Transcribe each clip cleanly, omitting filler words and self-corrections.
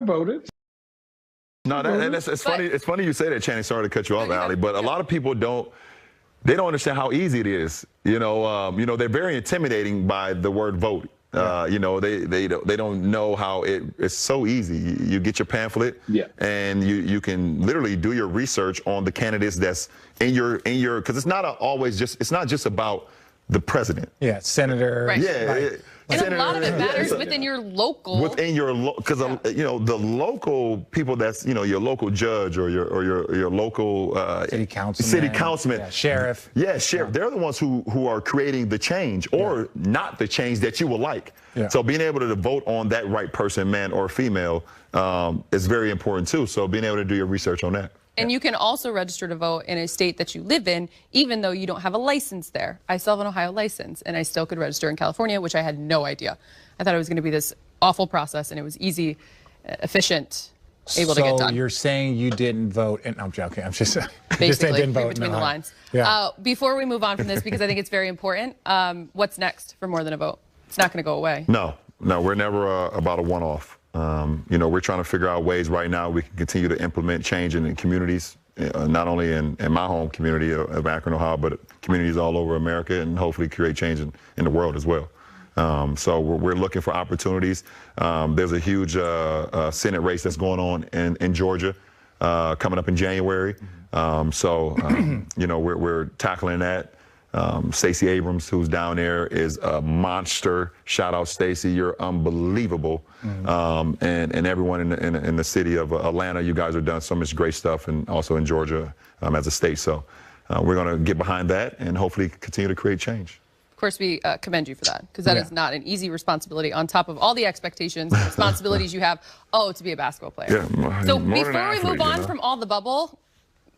voted. No, it's funny. It's funny you say that, Channing. Sorry to cut you off, Allie, but a lot of people don't understand how easy it is. They're very intimidating by the word vote. They don't know how it's so easy. You get your pamphlet, and you can literally do your research on the candidates that's in your because it's not just about the president. Yeah, senator. Right. Yeah. And a lot of it matters within your local. Because the local people, that's your local judge or your local city councilman, sheriff. Yeah, sheriff. They're the ones who are creating the change or not the change that you would like. Yeah. So being able to vote on that right person, man or female, is very important too. So being able to do your research on that. And you can also register to vote in a state that you live in, even though you don't have a license there. I still have an Ohio license, and I still could register in California, which I had no idea. I thought it was going to be this awful process, and it was easy, efficient, able to get done. So you're saying you didn't vote, and I'm joking. I'm just basically didn't vote. Between the lines. Yeah. Before we move on from this, because I think it's very important, what's next for More Than a Vote? It's not going to go away. No, we're never about a one-off. We're trying to figure out ways right now we can continue to implement change in communities, not only in my home community of Akron, Ohio, but communities all over America, and hopefully create change in the world as well. So we're looking for opportunities. There's a huge Senate race that's going on in Georgia coming up in January. We're tackling that. Stacey Abrams, who's down there, is a monster. Shout out, Stacey. You're unbelievable. And everyone in the city of Atlanta, you guys have done so much great stuff, and also in Georgia as a state. So we're going to get behind that and hopefully continue to create change. Of course, we commend you for that, because that is not an easy responsibility on top of all the expectations and responsibilities you have, to be a basketball player. Yeah, so before we move on from all the bubble,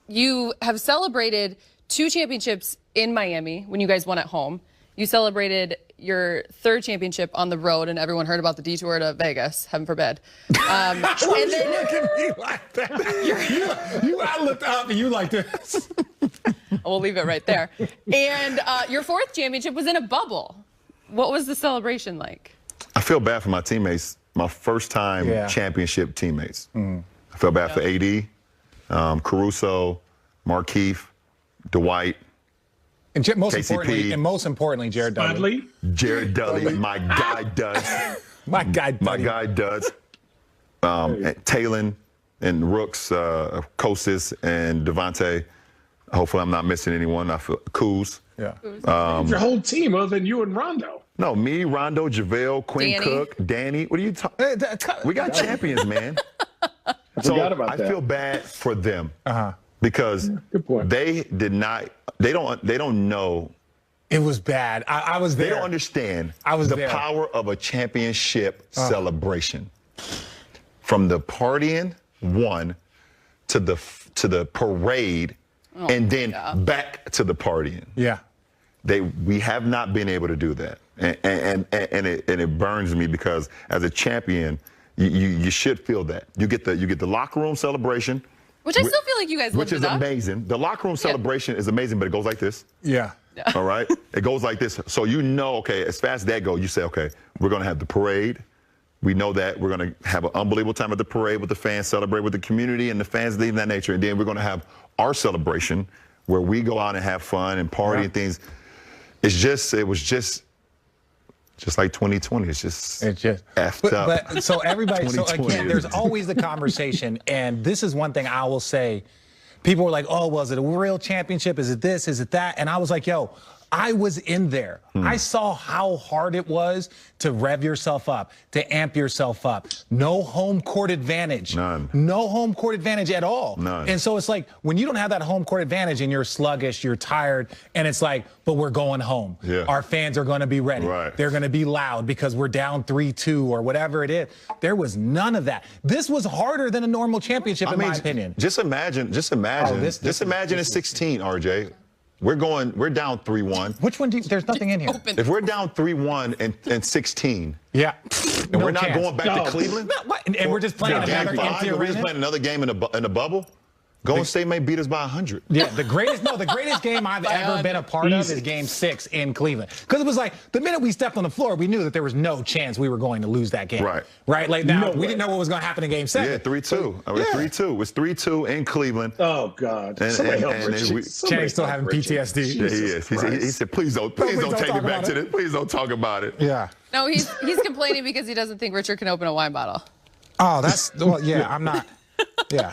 you have celebrated 2 championships in Miami when you guys won at home. You celebrated your 3rd championship on the road, and everyone heard about the detour to Vegas, heaven forbid. And then you look at me like that. I looked up and you like this. We'll leave it right there. And your 4th championship was in a bubble. What was the celebration like? I feel bad for my teammates, my first-time championship teammates. I feel bad for AD, Caruso, Markeith, Dwight, and most importantly, Jared Dudley. Jared Dudley, my guy Duds. My guy Duds. Talon and Rooks, Kostas and Devontae. Hopefully I'm not missing anyone. I feel Kuz. Yeah. Your whole team other than you and Rondo. No, me, Rondo, JaVale, Quinn Danny. Cook, Danny. What are you talking? We got champions, man. I feel bad for them. Because they don't know. It was bad. I was there. They don't understand the power of a championship celebration. From the partying, to the parade, and then back to the partying. Yeah. We have not been able to do that. And it burns me, because as a champion, you should feel that. You get the locker room celebration. Which I still feel like you guys lived Which is amazing. The locker room celebration is amazing, but it goes like this. Yeah. All right? It goes like this. So okay, as fast as that goes, you say, okay, we're going to have the parade. We know that. We're going to have an unbelievable time at the parade with the fans, celebrate with the community and the fans, things of that nature. And then we're going to have our celebration where we go out and have fun and party and things. It was just like 2020. It's just effed up. But so everybody, so again, there's always the conversation, and this is one thing I will say. People were like, oh, was it a real championship? Is it this? Is it that? And I was like, yo, I was in there. I saw how hard it was to rev yourself up, to amp yourself up. No home court advantage. None. No home court advantage at all. None. And so it's like, when you don't have that home court advantage and you're sluggish, you're tired, and it's like, but we're going home. Yeah. Our fans are going to be ready. Right. They're going to be loud because we're down 3-2 or whatever it is. There was none of that. This was harder than a normal championship, in my opinion. Just imagine in 16, RJ. We're down 3-1. Which one there's nothing in here. If we're down 3-1 and 16. Yeah. And we're not going back to Cleveland? And we're just playing we're just playing another game in the bubble? Golden State may beat us by 100. Yeah, the greatest game I've ever been a part of is Game 6 in Cleveland. Because it was like, the minute we stepped on the floor, we knew that there was no chance we were going to lose that game. Right. Right? Like, now, we didn't know what was going to happen in Game 7. Yeah, 3-2. I mean, 3-2. It was 3-2 in Cleveland. Oh, God. Channing's still having PTSD. Yeah, he is. He said, please don't take me back to this. Please don't talk about it. Yeah. No, he's complaining because he doesn't think Richard can open a wine bottle. Oh, I'm not. Yeah.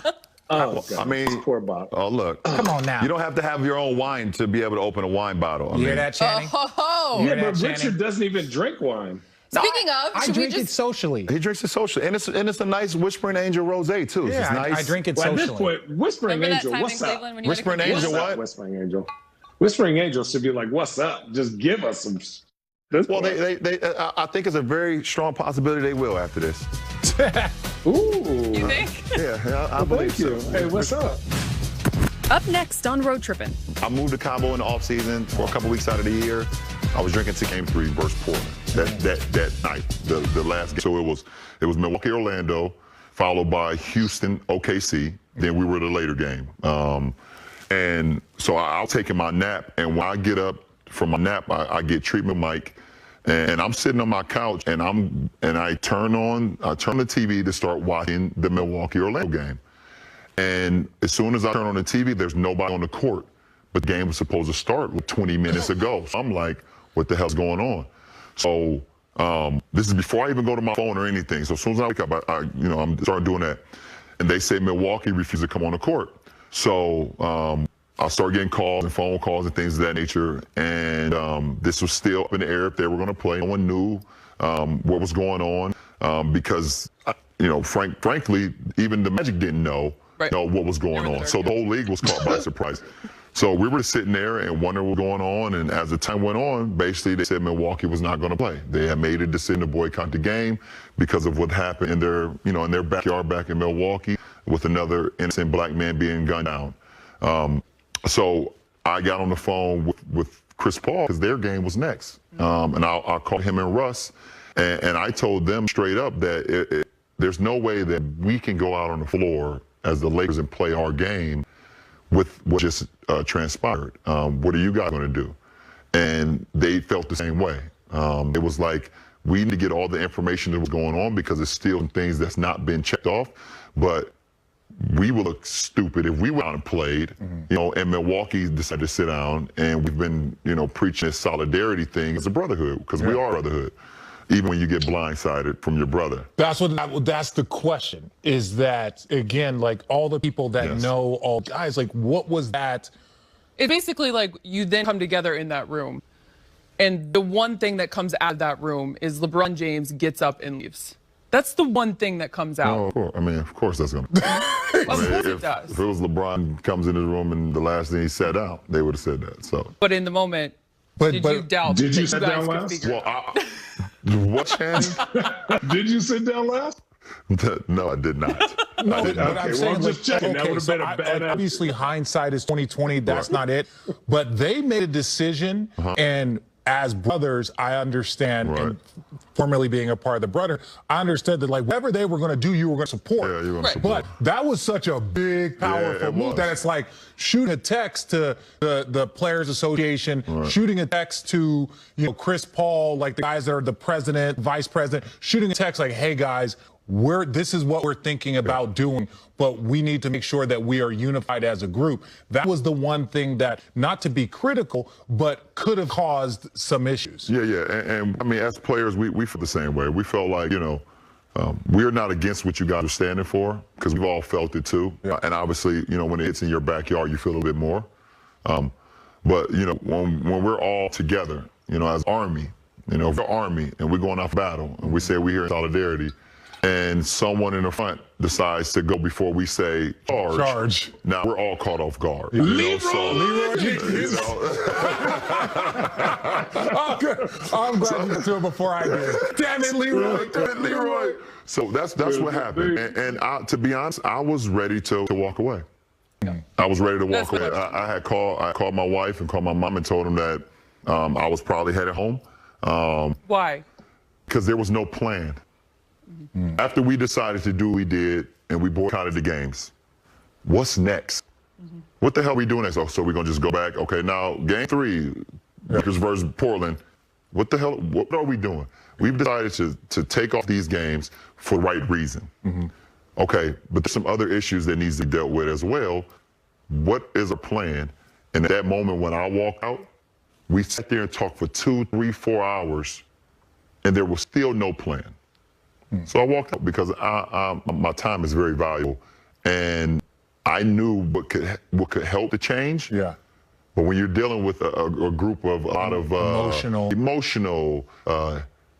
Oh, God. I mean, poor Bob. Oh, look. Come on now. You don't have to have your own wine to be able to open a wine bottle. You hear that, Channing? Yeah, but Richard doesn't even drink wine. Speaking of, I drink it socially. He drinks it socially, and it's a nice Whispering Angel rosé too. Yeah, it's nice. I drink it Well, socially. at this point, Whispering Angel, what's up? Whispering Angel, what? Whispering Angel. Whispering Angel should be like, what's up? Just give us some. Well, I think it's a very strong possibility they will after this. Ooh. You think? Yeah, I believe Thank you. so. Hey, what's up? Up next on Road Trippin'. I moved to Cabo in the offseason for a couple weeks out of the year. I was drinking to Game 3 versus Portland that night, the last game. So it was Milwaukee, Orlando, followed by Houston, OKC. Then we were the later game. And so I was taking my nap, and when I get up from my nap, I get treatment mic, and I'm sitting on my couch, and I turn the TV to start watching the Milwaukee Orlando game. And as soon as I turn on the TV, there's nobody on the court, but the game was supposed to start 20 minutes ago. So I'm like, what the hell's going on? So this is before I even go to my phone or anything. So as soon as I wake up, I'm starting doing that, and they say Milwaukee refused to come on the court. So I started getting calls and phone calls and things of that nature. And this was still up in the air if they were going to play. No one knew what was going on because, frankly, even the Magic didn't know what was going on. So the whole league was caught by surprise. So we were sitting there and wondering what was going on. And as the time went on, basically they said Milwaukee was not going to play. They had made a decision to boycott the game because of what happened in their backyard back in Milwaukee with another innocent black man being gunned down. So I got on the phone with Chris Paul because their game was next. And I called him and Russ, and I told them straight up that there's no way that we can go out on the floor as the Lakers and play our game with what just transpired. What are you guys going to do? And they felt the same way. It was like, we need to get all the information that was going on because it's still things that's not been checked off. But we would look stupid if we went out and played, and Milwaukee decided to sit down, and we've been, preaching this solidarity thing as a brotherhood, because we are a brotherhood, even when you get blindsided from your brother. That's the question, is that, again, like all the people that know all guys, like what was that? It's basically like you then come together in that room, and the one thing that comes out of that room is LeBron James gets up and leaves. That's the one thing that comes out. Oh, of course that's going to. Of course it does. If it was LeBron comes into the room and the last thing he said out, they would have said that. So. But in the moment, did you doubt? Did you that sit you down guys last? could figure it out? What, Channing? Did you sit down last? No, I did not. No, I did but not. I'm saying, just checking. That would've been a bad answer. Obviously, hindsight is 20/20. That's not it. But they made a decision, and as brothers, I understand, and formerly being a part of the brother, I understood that, like, whatever they were going to do, you were going to support. Yeah, you were going to support. But that was such a big, powerful move that it's like shooting a text to the Players Association, shooting a text to, Chris Paul, like the guys that are the president, vice president, shooting a text like, hey, guys, this is what we're thinking about doing, but we need to make sure that we are unified as a group. That was the one thing that, not to be critical, but could have caused some issues. Yeah. And as players, we feel the same way. We felt like, we're not against what you guys are standing for, because we've all felt it too. And obviously, when it hits in your backyard, you feel a little bit more. But, when we're all together, as Army, if we're Army and we're going off battle and we say we're here in solidarity, and someone in the front decides to go before we say charge. Now we're all caught off guard. Leroy Jenkins. I'm glad you threw it before I did. Damn it, Leroy. So that's what happened. And to be honest, I was ready to walk away. I was ready to walk away. I called my wife and called my mom and told them that I was probably headed home. Why? Because there was no plan. After we decided to do what we did and we boycotted the games, what's next? What the hell are we doing next? So we're going to just go back. Okay, now game 3, Lakers versus Portland. What the hell? What are we doing? We've decided to take off these games for the right reason. Okay, but there's some other issues that needs to be dealt with as well. What is a plan? And at that moment when I walked out, we sat there and talked for 2, 3, 4 hours, and there was still no plan. So I walked out because my time is very valuable, and I knew what could help the change. Yeah. But when you're dealing with a group of a lot of emotional,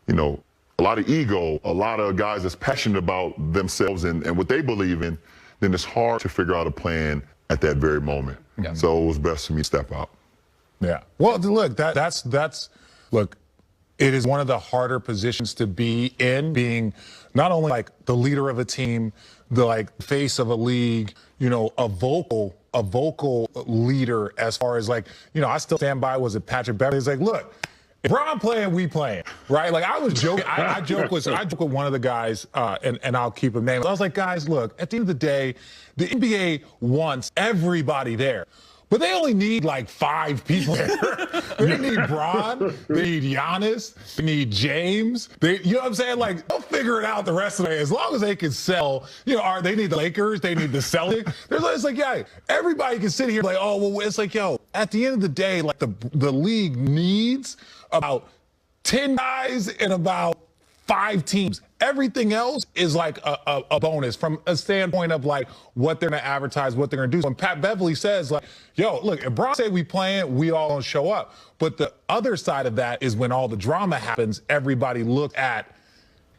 you know, a lot of ego, a lot of guys that's passionate about themselves and what they believe in, then it's hard to figure out a plan at that very moment. Yeah. So it was best for me to step out. Yeah. Well, look, that's look, it is one of the harder positions to be in, being not only like the leader of a team, the like face of a league, you know, a vocal leader as far as like, you know, I still stand by, was it Patrick Beverley? It's like, look, if Bron playing, we playing, right? Like I was joking. I joke with one of the guys, and I'll keep him nameless. I was like, guys, look, at the end of the day, the NBA wants everybody there. But they only need like 5 people there. They need Bron, they need Giannis, they need James. You know what I'm saying? Like, they'll figure it out the rest of the way. As long as they can sell, you know, they need the Lakers, they need the Celtics. It's like, yeah, everybody can sit here like, oh, well, it's like, yo, at the end of the day, like the league needs about 10 guys and about 5 teams. Everything else is like a bonus from a standpoint of like what they're going to advertise, what they're going to do. So when Pat Beverley says like, yo, look, if Bron say we playing, we all don't show up. But the other side of that is when all the drama happens, everybody looks at,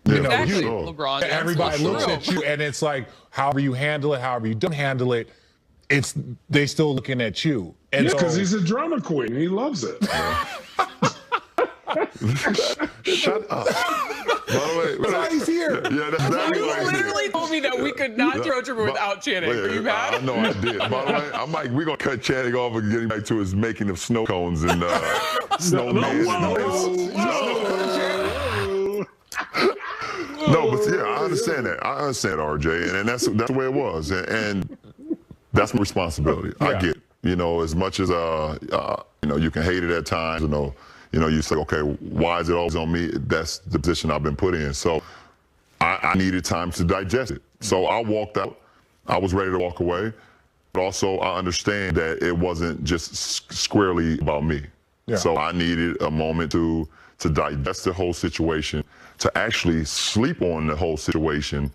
you know, exactly. you. LeBron. Everybody looks at you, and it's like, however you handle it, however you don't handle it, they still looking at you. And yeah, because he's a drama queen. He loves it. Shut up. By the way, that's why he's here. Yeah, that's exactly You why he's literally here. told me that we could not throw Trevor without Channing. Are you mad? I know I did. By the way, I'm like, we're going to cut Channing off and get him back to his making of snow cones and snowmen. No, but yeah, I understand that. I understand, RJ, and that's the way it was. And that's my responsibility. I get it. You know, as much as, you know, you can hate it at times, you know, you say, okay, why is it always on me? That's the position I've been put in. So I needed time to digest it. So I walked out. I was ready to walk away. But also I understand that it wasn't just squarely about me. Yeah. So I needed a moment to digest the whole situation, to actually sleep on the whole situation.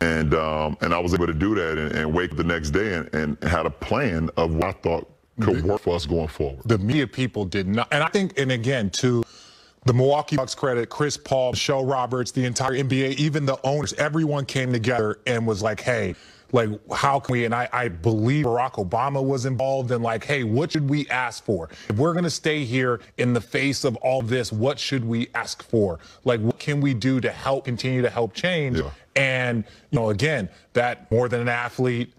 And I was able to do that and wake up the next day and had a plan of what I thought could work for us going forward. The media people did not, and I think, and again, to the Milwaukee Bucks credit, Chris Paul, Michelle Roberts, the entire NBA, even the owners, everyone came together and was like, hey, like, how can we, and I believe Barack Obama was involved in like, hey, what should we ask for? If we're going to stay here in the face of all this, what should we ask for? Like, what can we do to help continue to help change? Yeah. And, you know, again, that more than an athlete,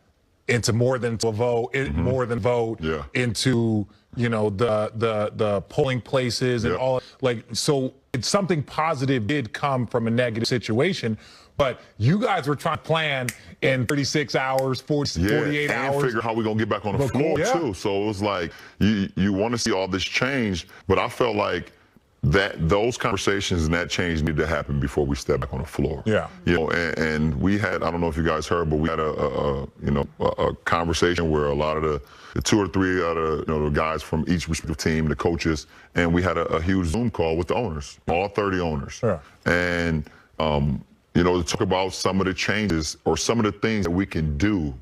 into more than a vote, more than vote, into, you know, the polling places and all, like, so it's something positive did come from a negative situation, but you guys were trying to plan in 36 hours, 48 hours. And figure how we're going to get back on the floor, too. So it was like, you want to see all this change, but I felt like those conversations and that change needed to happen before we step back on the floor. Yeah. You know, and we had, I don't know if you guys heard, but we had a conversation where a lot of the 2 or 3 other, the guys from each respective team, the coaches, and we had a huge Zoom call with the owners, all 30 owners. Yeah. And, to talk about some of the changes or some of the things that we can do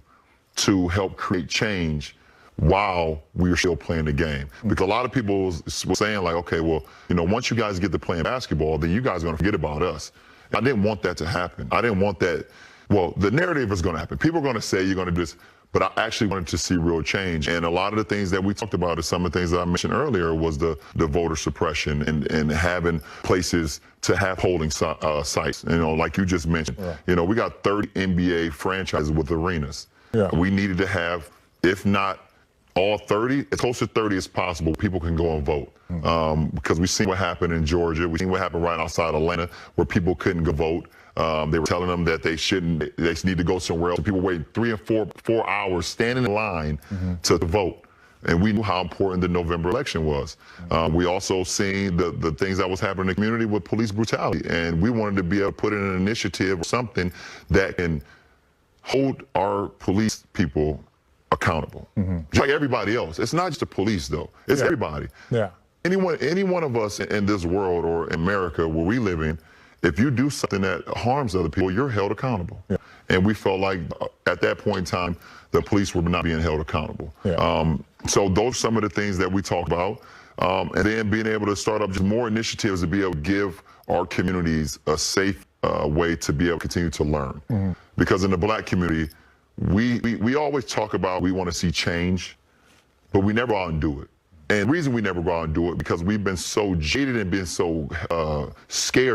to help create change while we were still playing the game. Because a lot of people were saying like, okay, well, once you guys get to playing basketball, then you guys are going to forget about us. I didn't want that to happen. I didn't want that. Well, the narrative is going to happen. People are going to say you're going to do this, but I actually wanted to see real change. And a lot of the things that we talked about is some of the things that I mentioned earlier was the voter suppression and having places to have polling sites, like you just mentioned. Yeah. We got 30 NBA franchises with arenas. Yeah. We needed to have, if not all 30, as close to 30 as possible, people can go and vote. Because we've seen what happened in Georgia. We've seen what happened right outside Atlanta where people couldn't go vote. They were telling them that they need to go somewhere else. People waiting 3 and 4 hours standing in line to vote. And we knew how important the November election was. We also seen the things that was happening in the community with police brutality. And we wanted to be able to put in an initiative or something that can hold our police people accountable. Just like everybody else. It's not just the police, though. It's everybody. Yeah. Any one of us in this world or in America where we live in, if you do something that harms other people, you're held accountable. Yeah. And we felt like at that point in time, the police were not being held accountable. Yeah. So those are some of the things that we talk about. And then being able to start up just more initiatives to be able to give our communities a safe way to be able to continue to learn. Because in the Black community, we always talk about we want to see change, but we never go out and do it. And the reason we never go out and do it because we've been so jaded and been so scared